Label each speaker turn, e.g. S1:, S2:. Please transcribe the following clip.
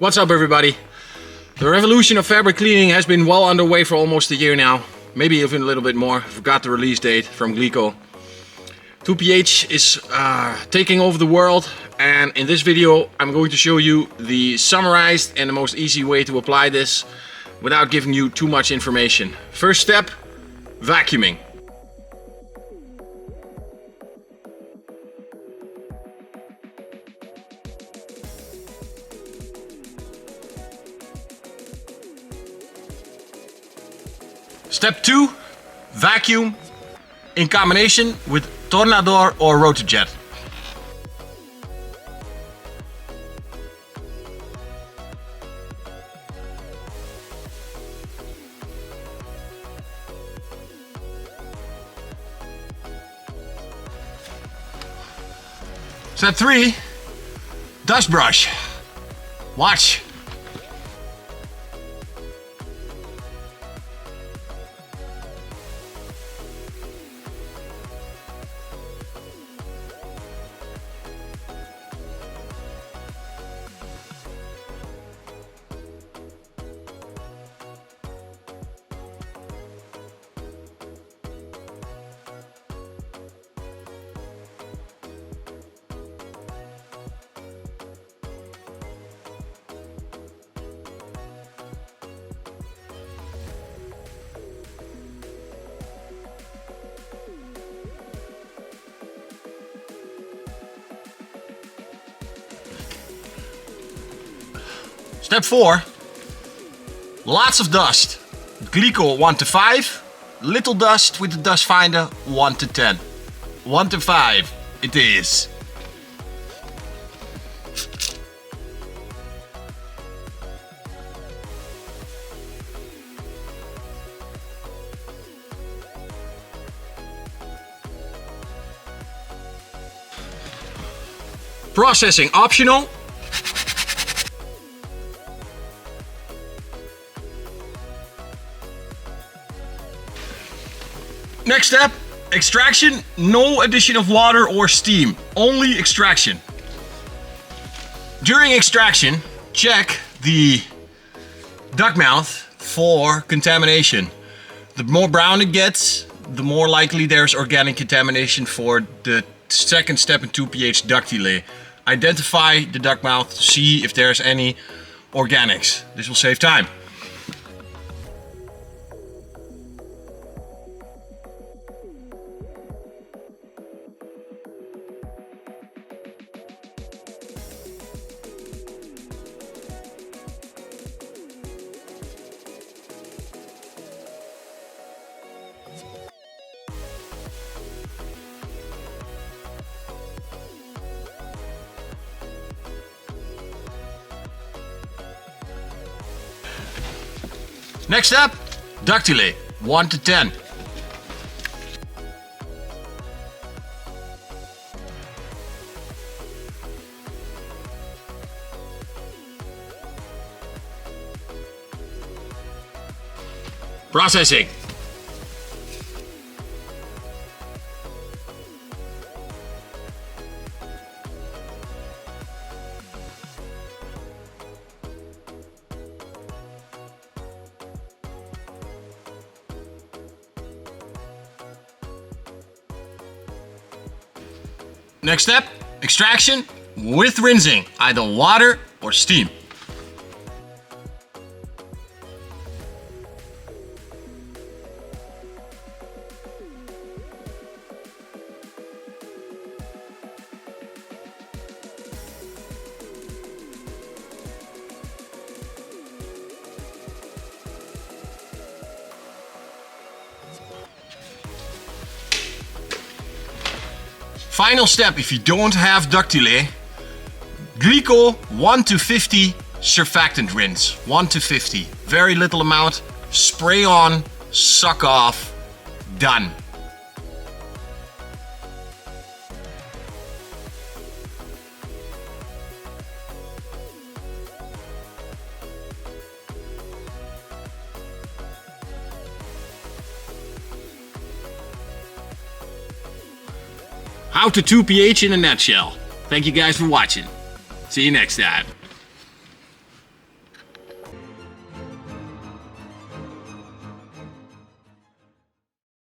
S1: What's up, everybody? The revolution of fabric cleaning has been well underway for almost a year now, maybe even a little bit more. I forgot the release date from Glico. 2pH is taking over the world, and in this video I'm going to show you the summarized and the most easy way to apply this without giving you too much information. First step, vacuuming. Step 2, vacuum in combination with Tornador or Rotojet. Step 3, dust brush. Watch. Step 4, lots of dust. Glico 1 to 5, little dust with the dust finder 1 to 10. 1 to 5 it is. Processing optional. Next step, extraction. No addition of water or steam, only extraction. During extraction, check the duct mouth for contamination. The more brown it gets, the more likely there's organic contamination for the second step in 2pH duct delay. Identify the duct mouth to see if there's any organics. This will save time. Next up, duct delay 1 to 10. Processing. Next step, extraction with rinsing, either water or steam. Final step, if you don't have duct delay, Glico 1 to 50 surfactant rinse. 1 to 50. Very little amount. Spray on, suck off, done. How to 2pH in a nutshell. Thank you guys for watching. See you next time.